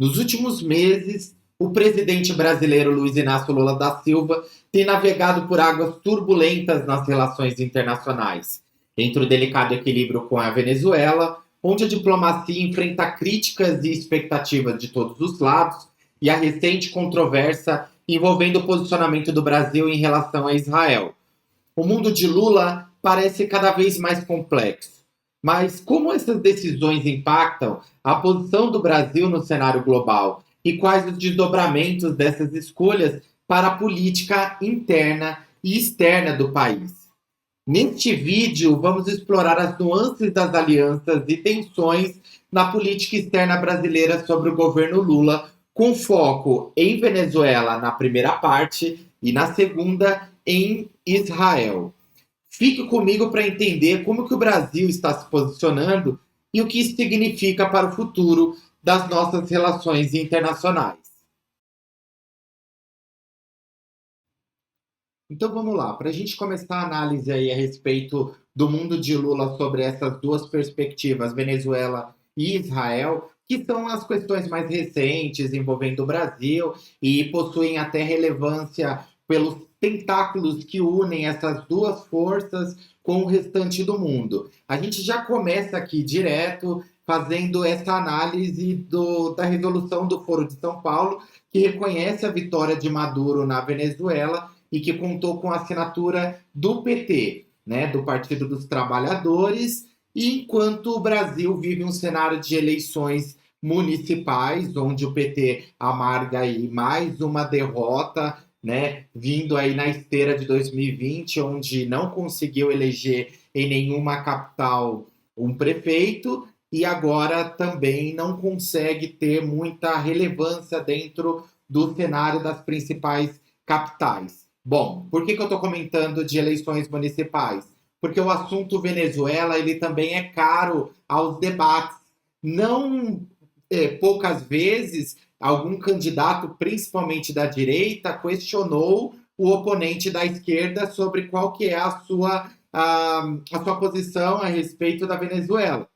Nos últimos meses, o presidente brasileiro Luiz Inácio Lula da Silva tem navegado por águas turbulentas nas relações internacionais, entre o delicado equilíbrio com a Venezuela, onde a diplomacia enfrenta críticas e expectativas de todos os lados, e a recente controvérsia envolvendo o posicionamento do Brasil em relação a Israel. O mundo de Lula parece cada vez mais complexo. Mas como essas decisões impactam a posição do Brasil no cenário global e quais os desdobramentos dessas escolhas para a política interna e externa do país? Neste vídeo, vamos explorar as nuances das alianças e tensões na política externa brasileira sobre o governo Lula, com foco em Venezuela na primeira parte e na segunda em Israel. Fique comigo para entender como que o Brasil está se posicionando e o que isso significa para o futuro das nossas relações internacionais. Então vamos lá, para a gente começar a análise aí a respeito do mundo de Lula sobre essas duas perspectivas, Venezuela e Israel, que são as questões mais recentes envolvendo o Brasil e possuem até relevância pelos tentáculos que unem essas duas forças com o restante do mundo. A gente já começa aqui direto fazendo essa análise da resolução do Foro de São Paulo, que reconhece a vitória de Maduro na Venezuela e que contou com a assinatura do PT, né, do Partido dos Trabalhadores, e enquanto o Brasil vive um cenário de eleições municipais, onde o PT amarga aí mais uma derrota, né, vindo aí na esteira de 2020, onde não conseguiu eleger em nenhuma capital um prefeito, e agora também não consegue ter muita relevância dentro do cenário das principais capitais. Bom, por que eu estou comentando de eleições municipais? Porque o assunto Venezuela ele também é caro aos debates. Não poucas vezes algum candidato, principalmente da direita, questionou o oponente da esquerda sobre qual que é a sua posição a respeito da Venezuela.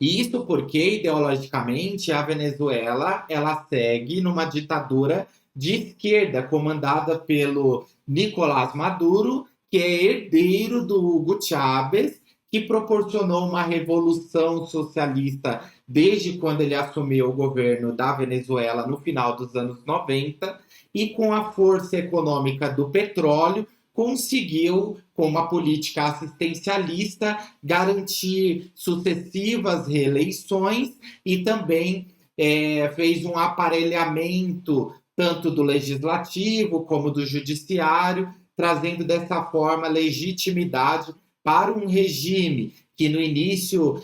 E isso porque, ideologicamente, a Venezuela ela segue numa ditadura de esquerda, comandada pelo Nicolás Maduro, que é herdeiro do Hugo Chávez, que proporcionou uma revolução socialista desde quando ele assumiu o governo da Venezuela no final dos anos 90, e com a força econômica do petróleo, conseguiu, com uma política assistencialista, garantir sucessivas reeleições e também fez um aparelhamento tanto do legislativo como do judiciário, trazendo dessa forma legitimidade para um regime que no início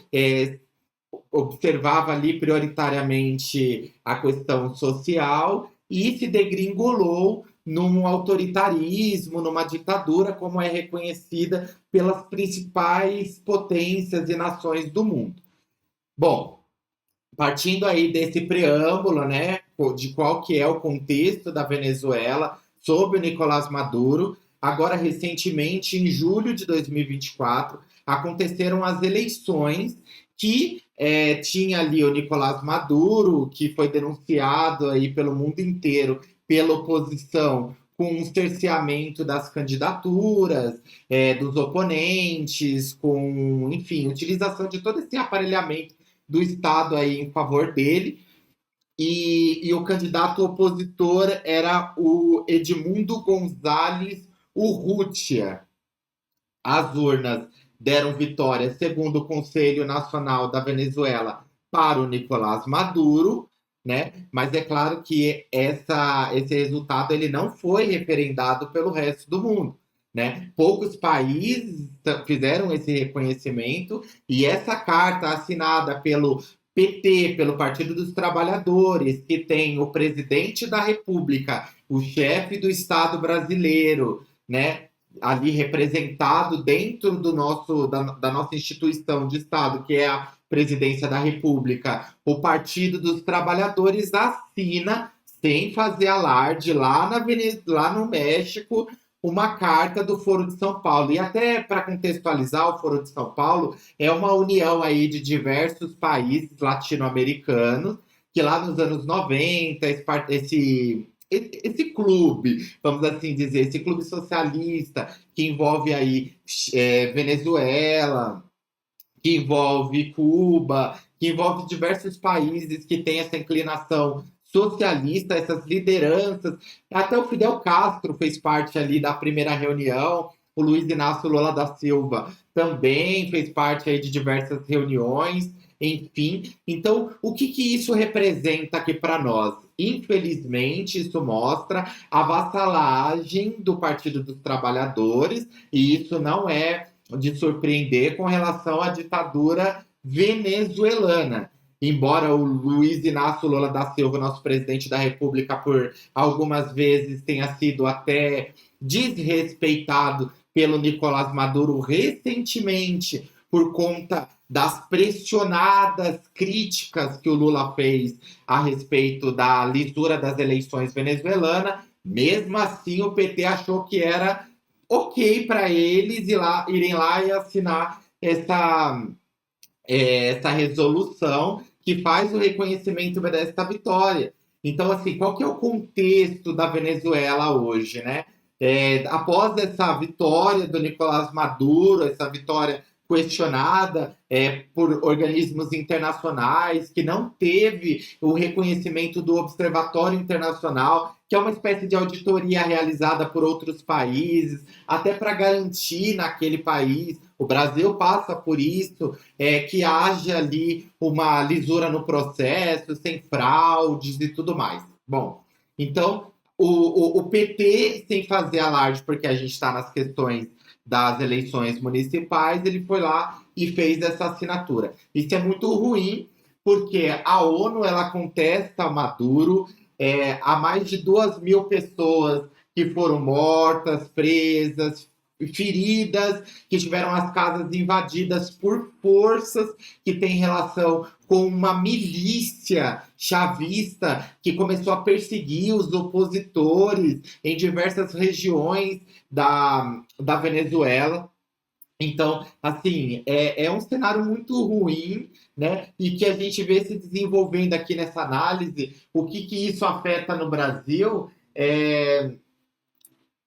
observava ali prioritariamente a questão social e se degringolou num autoritarismo, numa ditadura, como é reconhecida pelas principais potências e nações do mundo. Bom, partindo aí desse preâmbulo, né, de qual que é o contexto da Venezuela sob o Nicolás Maduro, agora recentemente, em julho de 2024, aconteceram as eleições que tinha ali o Nicolás Maduro, que foi denunciado aí pelo mundo inteiro pela oposição, com um cerceamento das candidaturas, dos oponentes, com, enfim, utilização de todo esse aparelhamento do Estado aí em favor dele. E o candidato opositor era o Edmundo Gonzalez Urrutia. As urnas deram vitória, segundo o Conselho Nacional da Venezuela, para o Nicolás Maduro, né? Mas é claro que esse resultado ele não foi referendado pelo resto do mundo, né? Poucos países fizeram esse reconhecimento e essa carta assinada pelo PT, pelo Partido dos Trabalhadores, que tem o presidente da República, o chefe do Estado brasileiro, né, ali representado dentro da nossa instituição de Estado, que é a Presidência da República, o Partido dos Trabalhadores assina, sem fazer alarde, lá no México, uma carta do Foro de São Paulo. E até para contextualizar, o Foro de São Paulo é uma união aí de diversos países latino-americanos que lá nos anos 90, esse clube, vamos assim dizer, esse clube socialista que envolve aí Venezuela, que envolve Cuba, que envolve diversos países que têm essa inclinação socialista, essas lideranças. Até o Fidel Castro fez parte ali da primeira reunião, o Luiz Inácio Lula da Silva também fez parte aí de diversas reuniões, enfim. Então, o que, que isso representa aqui para nós? Infelizmente, isso mostra a vassalagem do Partido dos Trabalhadores, e isso não é de surpreender com relação à ditadura venezuelana. Embora o Luiz Inácio Lula da Silva, nosso presidente da República, por algumas vezes tenha sido até desrespeitado pelo Nicolás Maduro recentemente, por conta das pressionadas críticas que o Lula fez a respeito da lisura das eleições venezuelanas, mesmo assim o PT achou que era ok para eles irem lá e assinar essa resolução que faz o reconhecimento dessa vitória. Então, assim, qual que é o contexto da Venezuela hoje, né? Após essa vitória do Nicolás Maduro, essa vitória questionada por organismos internacionais, que não teve o reconhecimento do Observatório Internacional, que é uma espécie de auditoria realizada por outros países, até para garantir naquele país, o Brasil passa por isso, que haja ali uma lisura no processo, sem fraudes e tudo mais. Bom, então o PT, sem fazer alarde, porque a gente está nas questões das eleições municipais, ele foi lá e fez essa assinatura. Isso é muito ruim, porque a ONU ela contesta Maduro, há mais de 2.000 pessoas que foram mortas, presas, feridas, que tiveram as casas invadidas por forças que têm relação com uma milícia chavista que começou a perseguir os opositores em diversas regiões da Venezuela. Então, assim, é um cenário muito ruim, né? E que a gente vê se desenvolvendo aqui nessa análise, o que, que isso afeta no Brasil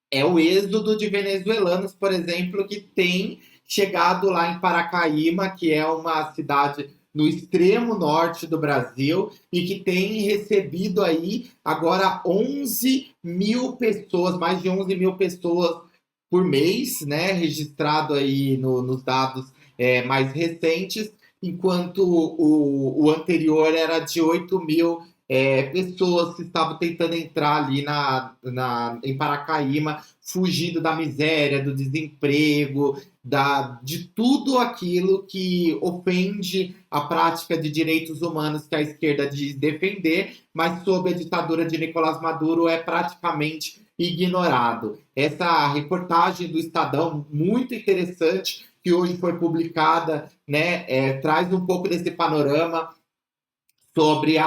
é o êxodo de venezuelanos, por exemplo, que tem chegado lá em Paracaíma, que é uma cidade no extremo norte do Brasil, e que tem recebido aí agora 11.000 pessoas, mais de 11.000 pessoas por mês, né, registrado aí nos dados mais recentes, enquanto o anterior era de 8.000 pessoas que estavam tentando entrar ali em Paracaíma, fugindo da miséria, do desemprego, de tudo aquilo que ofende a prática de direitos humanos que a esquerda diz defender, mas sob a ditadura de Nicolás Maduro é praticamente ignorado. Essa reportagem do Estadão, muito interessante, que hoje foi publicada, né, traz um pouco desse panorama sobre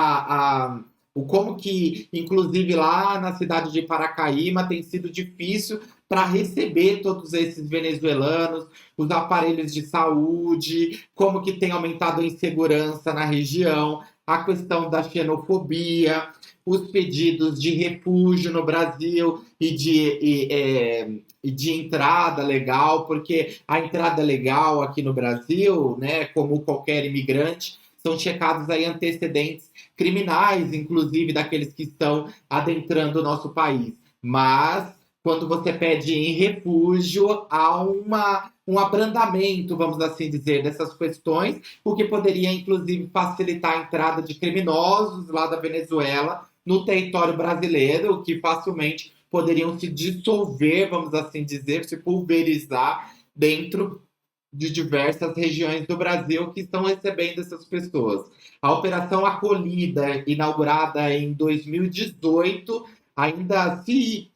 o como que, inclusive lá na cidade de Paracaíma, tem sido difícil para receber todos esses venezuelanos, os aparelhos de saúde, como que tem aumentado a insegurança na região, a questão da xenofobia, os pedidos de refúgio no Brasil e de entrada legal, porque a entrada legal aqui no Brasil, né, como qualquer imigrante, são checados aí antecedentes criminais, inclusive daqueles que estão adentrando o nosso país. Mas, quando você pede em refúgio, há um abrandamento, vamos assim dizer, dessas questões, o que poderia, inclusive, facilitar a entrada de criminosos lá da Venezuela no território brasileiro, que facilmente poderiam se dissolver, vamos assim dizer, se pulverizar dentro de diversas regiões do Brasil que estão recebendo essas pessoas. A Operação Acolhida, inaugurada em 2018, ainda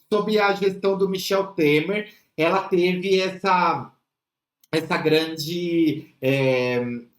sob a gestão do Michel Temer, ela teve essa grande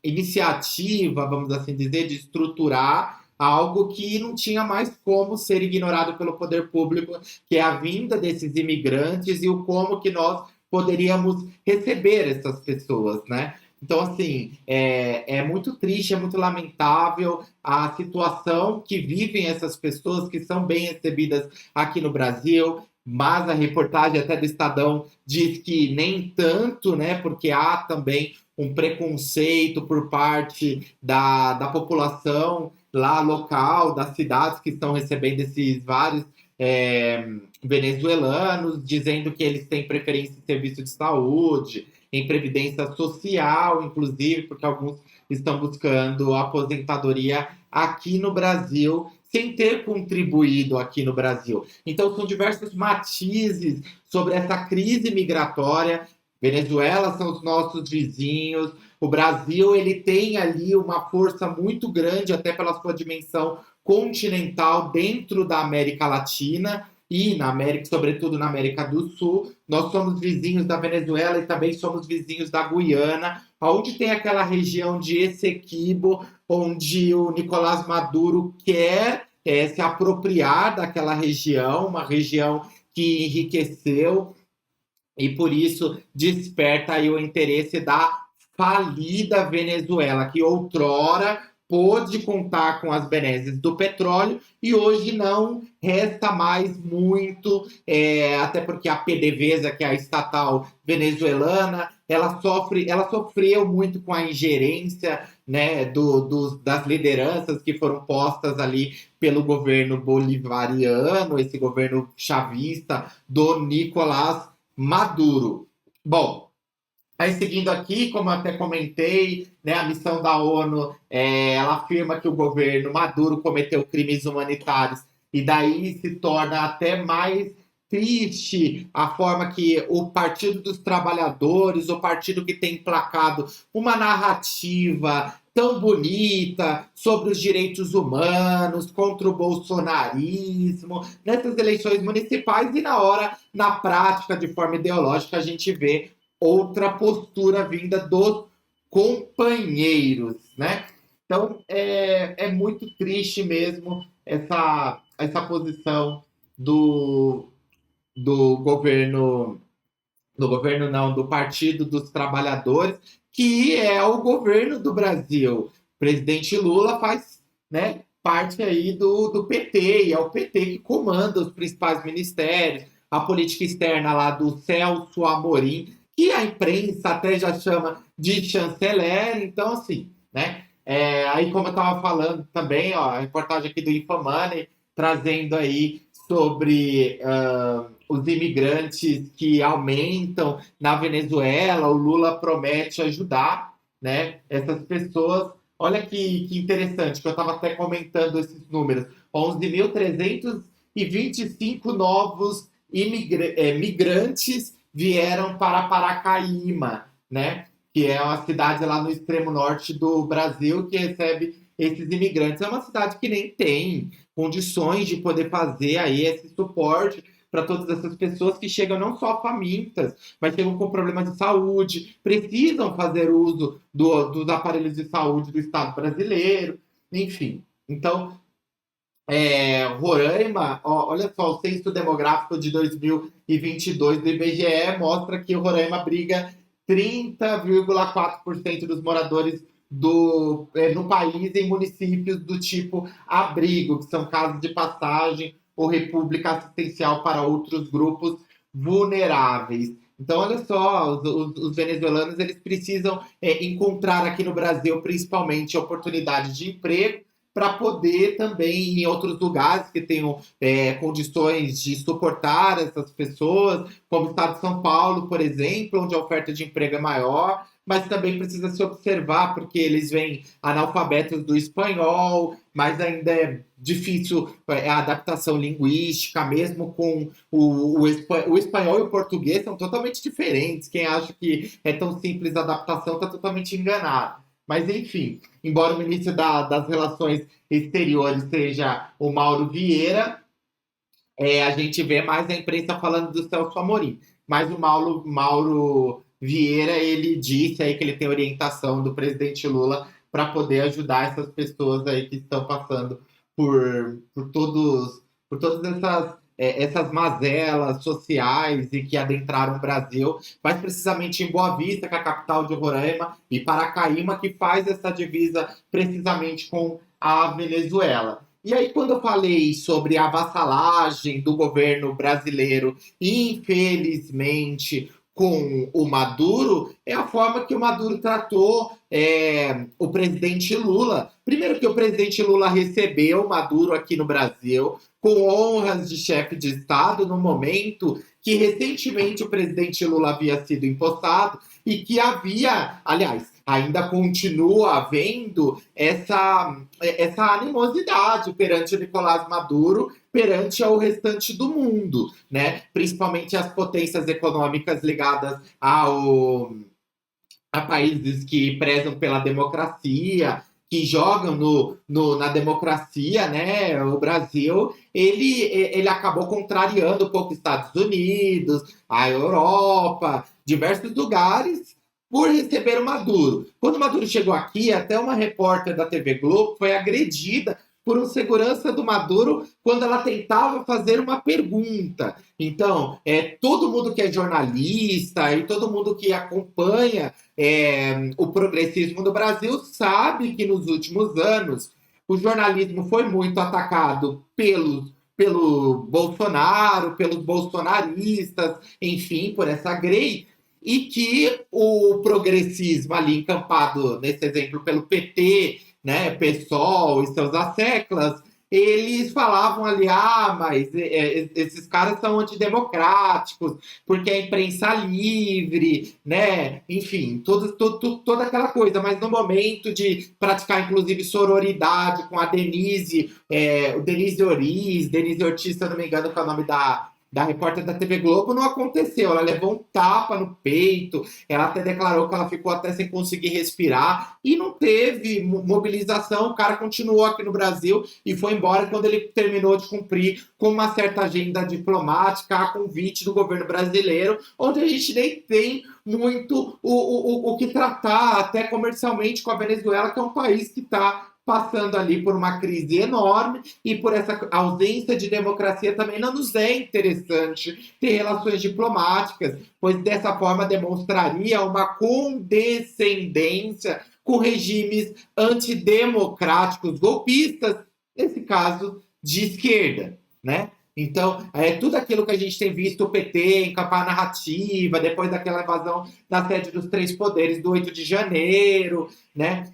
iniciativa, vamos assim dizer, de estruturar algo que não tinha mais como ser ignorado pelo poder público, que é a vinda desses imigrantes e o como que nós poderíamos receber essas pessoas, né? Então, assim, é muito triste, é muito lamentável a situação que vivem essas pessoas que são bem recebidas aqui no Brasil, mas a reportagem até do Estadão diz que nem tanto, né? Porque há também um preconceito por parte da população lá local, das cidades que estão recebendo esses vários é, venezuelanos, dizendo que eles têm preferência em serviço de saúde, em previdência social, inclusive, porque alguns estão buscando aposentadoria aqui no Brasil, sem ter contribuído aqui no Brasil. Então, são diversos matizes sobre essa crise migratória. Venezuela são os nossos vizinhos. O Brasil ele tem ali uma força muito grande, até pela sua dimensão continental dentro da América Latina e na América, sobretudo na América do Sul. Nós somos vizinhos da Venezuela e também somos vizinhos da Guiana, onde tem aquela região de Essequibo, onde o Nicolás Maduro quer se apropriar daquela região, uma região que enriqueceu e por isso desperta aí o interesse da falida Venezuela, que outrora pôde contar com as benesses do petróleo e hoje não resta mais muito, até porque a PDVSA, que é a estatal venezuelana, ela sofreu muito com a ingerência, né, das lideranças que foram postas ali pelo governo bolivariano, esse governo chavista do Nicolás Maduro. Bom, aí seguindo aqui, como eu até comentei, né, a missão da ONU, ela afirma que o governo Maduro cometeu crimes humanitários e daí se torna até mais triste a forma que o Partido dos Trabalhadores, o partido que tem emplacado uma narrativa tão bonita sobre os direitos humanos, contra o bolsonarismo, nessas eleições municipais e na prática, de forma ideológica, a gente vê outra postura vinda dos companheiros, né? Então é muito triste mesmo essa posição do, do governo, do Partido dos Trabalhadores, que é o governo do Brasil. O presidente Lula faz, né, parte aí do PT, e é o PT que comanda os principais ministérios, a política externa lá do Celso Amorim, que a imprensa até já chama de chanceler, então assim, né? Aí como eu estava falando também, ó, a reportagem aqui do Infomani, trazendo aí sobre os imigrantes que aumentam na Venezuela, o Lula promete ajudar, né, essas pessoas. Olha que interessante, que eu estava até comentando esses números. 11.325 novos migrantes vieram para Paracaíma, né, que é uma cidade lá no extremo norte do Brasil que recebe esses imigrantes. É uma cidade que nem tem condições de poder fazer aí esse suporte para todas essas pessoas que chegam não só famintas, mas chegam com problemas de saúde, precisam fazer uso dos aparelhos de saúde do Estado brasileiro, enfim. Então, Roraima, olha só, o censo demográfico de 2022 do IBGE mostra que o Roraima abriga 30,4% dos moradores no país em municípios do tipo abrigo, que são casas de passagem ou república assistencial para outros grupos vulneráveis. Então, olha só, os venezuelanos eles precisam encontrar aqui no Brasil, principalmente, oportunidades de emprego para poder também ir em outros lugares que tenham condições de suportar essas pessoas, como o estado de São Paulo, por exemplo, onde a oferta de emprego é maior, mas também precisa se observar, porque eles vêm analfabetos do espanhol, mas ainda é difícil a adaptação linguística, mesmo com o espanhol e o português são totalmente diferentes. Quem acha que é tão simples a adaptação está totalmente enganado. Mas, enfim, embora o ministro das Relações Exteriores seja o Mauro Vieira, a gente vê mais a imprensa falando do Celso Amorim. Mas o Mauro Vieira, ele disse aí que ele tem orientação do presidente Lula para poder ajudar essas pessoas aí que estão passando por todas essas mazelas sociais e que adentraram o Brasil, mas precisamente em Boa Vista, que é a capital de Roraima, e Paracaíma, que faz essa divisa precisamente com a Venezuela. E aí, quando eu falei sobre a vassalagem do governo brasileiro, infelizmente, com o Maduro, é a forma que o Maduro tratou o presidente Lula. Primeiro que o presidente Lula recebeu o Maduro aqui no Brasil, com honras de chefe de Estado, no momento que recentemente o presidente Lula havia sido empossado e que havia, aliás, ainda continua havendo essa animosidade perante o Nicolás Maduro, perante o restante do mundo, né? Principalmente as potências econômicas ligadas a países que prezam pela democracia, que jogam na democracia, né? O Brasil, ele acabou contrariando um pouco os Estados Unidos, a Europa, diversos lugares, por receber o Maduro. Quando o Maduro chegou aqui, até uma repórter da TV Globo foi agredida por um segurança do Maduro quando ela tentava fazer uma pergunta. Então, todo mundo que é jornalista e todo mundo que acompanha o progressismo no Brasil sabe que nos últimos anos o jornalismo foi muito atacado pelo Bolsonaro, pelos bolsonaristas, enfim, por essa grei, e que o progressismo ali encampado, nesse exemplo, pelo PT, né, PSOL e seus asseclas, eles falavam ali, mas esses caras são antidemocráticos, porque a imprensa livre, né? Enfim, toda aquela coisa. Mas no momento de praticar, inclusive, sororidade com a Denise Ortiz, se eu não me engano, que é o nome da repórter da TV Globo, não aconteceu. Ela levou um tapa no peito, ela até declarou que ela ficou até sem conseguir respirar, e não teve mobilização. O cara continuou aqui no Brasil e foi embora quando ele terminou de cumprir com uma certa agenda diplomática a convite do governo brasileiro, onde a gente nem tem muito o que tratar, até comercialmente, com a Venezuela, que é um país que está passando ali por uma crise enorme, e por essa ausência de democracia também não nos é interessante ter relações diplomáticas, pois dessa forma demonstraria uma condescendência com regimes antidemocráticos golpistas, nesse caso de esquerda, né? Então, tudo aquilo que a gente tem visto o PT encampar a narrativa, depois daquela invasão da sede dos três poderes do 8 de janeiro, né?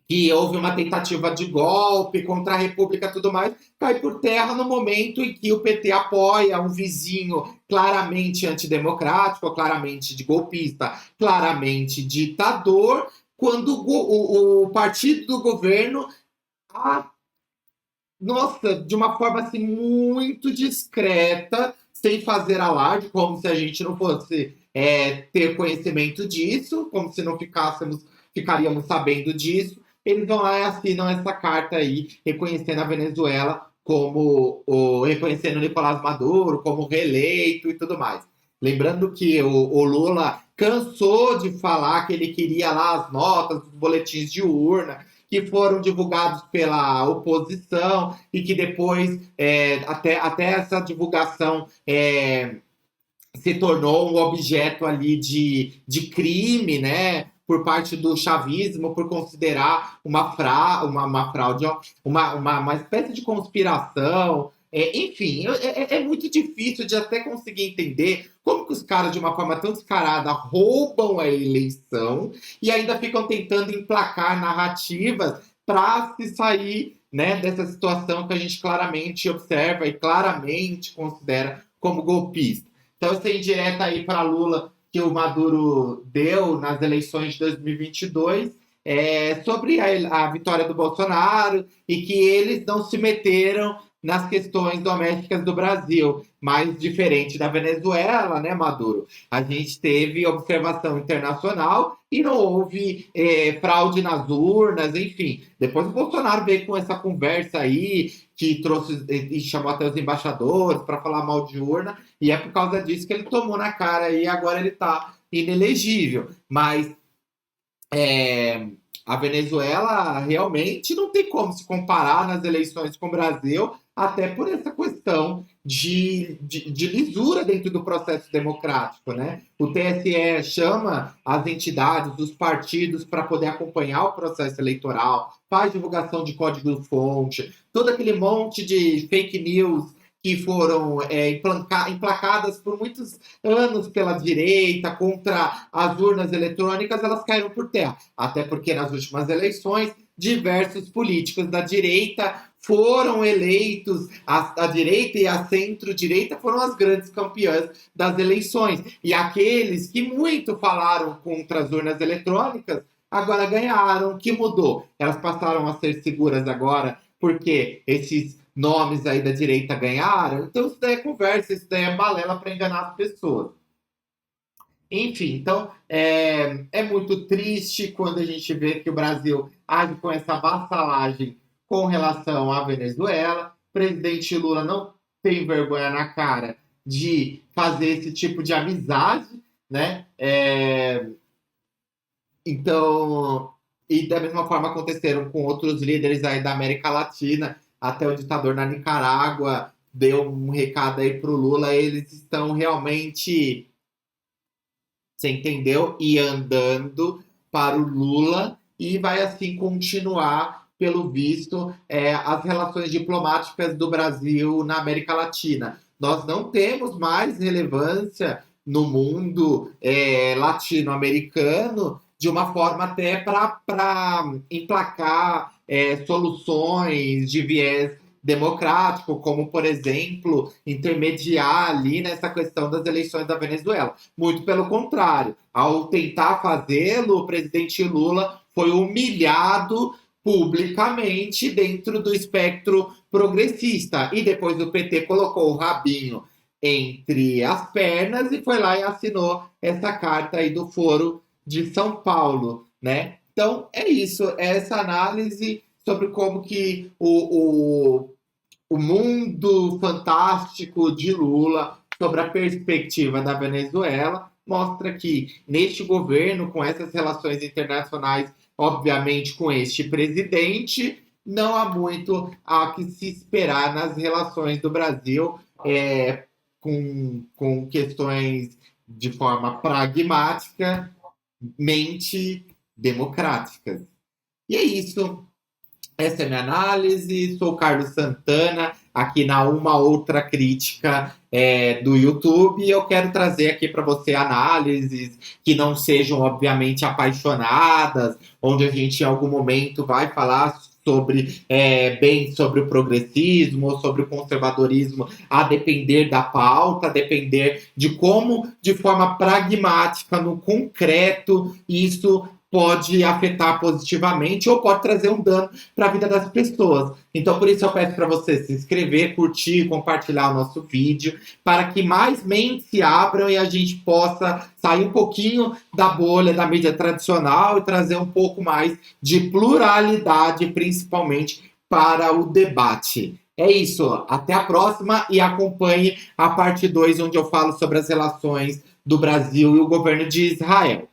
Que houve uma tentativa de golpe contra a República e tudo mais, cai por terra no momento em que o PT apoia um vizinho claramente antidemocrático, claramente de golpista, claramente ditador, quando o partido do governo, nossa, de uma forma assim muito discreta, sem fazer alarde, como se a gente não fosse ter conhecimento disso, como se não ficaríamos sabendo disso. Eles vão lá e assinam essa carta aí, reconhecendo a Venezuela reconhecendo o Nicolás Maduro como reeleito e tudo mais. Lembrando que o Lula cansou de falar que ele queria lá as notas, os boletins de urna, que foram divulgados pela oposição e que depois, até essa divulgação se tornou um objeto ali de crime, né? Por parte do chavismo, por considerar uma fraude, uma espécie de conspiração. Enfim, é muito difícil de até conseguir entender como que os caras, de uma forma tão descarada, roubam a eleição e ainda ficam tentando emplacar narrativas para se sair, né, dessa situação que a gente claramente observa e claramente considera como golpista. Então, essa indireta aí para Lula que o Maduro deu nas eleições de 2022 sobre a vitória do Bolsonaro e que eles não se meteram nas questões domésticas do Brasil, mas diferente da Venezuela, né, Maduro? A gente teve observação internacional e não houve fraude nas urnas, enfim. Depois o Bolsonaro veio com essa conversa aí, que trouxe e chamou até os embaixadores para falar mal de urna, e é por causa disso que ele tomou na cara e agora ele está inelegível. Mas a Venezuela realmente não tem como se comparar nas eleições com o Brasil, até por essa questão de lisura dentro do processo democrático, né? O TSE chama as entidades, os partidos, para poder acompanhar o processo eleitoral, faz divulgação de código-fonte, todo aquele monte de fake news que foram emplacadas por muitos anos pela direita contra as urnas eletrônicas, elas caíram por terra. Até porque nas últimas eleições, diversos políticos da direita foram eleitos, a direita e a centro-direita foram as grandes campeãs das eleições. E aqueles que muito falaram contra as urnas eletrônicas, agora ganharam. O que mudou? Elas passaram a ser seguras agora, porque esses nomes aí da direita ganharam. Então isso daí é conversa, isso daí é balela para enganar as pessoas. Enfim, então é muito triste quando a gente vê que o Brasil age com essa vassalagem com relação à Venezuela. O presidente Lula não tem vergonha na cara de fazer esse tipo de amizade, né? Então, e da mesma forma aconteceram com outros líderes aí da América Latina, até o ditador na Nicarágua deu um recado aí pro Lula, eles estão realmente, você entendeu? E andando para o Lula e vai assim continuar, pelo visto, as relações diplomáticas do Brasil na América Latina. Nós não temos mais relevância no mundo latino-americano de uma forma até para emplacar soluções de viés democrático, como, por exemplo, intermediar ali nessa questão das eleições da Venezuela. Muito pelo contrário, ao tentar fazê-lo, o presidente Lula foi humilhado publicamente dentro do espectro progressista. E depois o PT colocou o rabinho entre as pernas e foi lá e assinou essa carta aí do Foro de São Paulo, né? Então é isso, é essa análise sobre como que o mundo fantástico de Lula, sobre a perspectiva da Venezuela, mostra que neste governo, com essas relações internacionais, obviamente com este presidente, não há muito a que se esperar nas relações do Brasil com questões de forma pragmática, mente democráticas. E é isso. Essa é a minha análise. Sou o Carlos Santana, aqui na Uma Outra Crítica do YouTube. E eu quero trazer aqui para você análises que não sejam, obviamente, apaixonadas, onde a gente, em algum momento, vai falar sobre sobre o progressismo, sobre o conservadorismo, a depender da pauta, a depender de como, de forma pragmática, no concreto, isso pode afetar positivamente ou pode trazer um dano para a vida das pessoas. Então, por isso eu peço para você se inscrever, curtir, compartilhar o nosso vídeo, para que mais mentes se abram e a gente possa sair um pouquinho da bolha da mídia tradicional e trazer um pouco mais de pluralidade, principalmente para o debate. É isso, até a próxima e acompanhe a parte 2, onde eu falo sobre as relações do Brasil e o governo de Israel.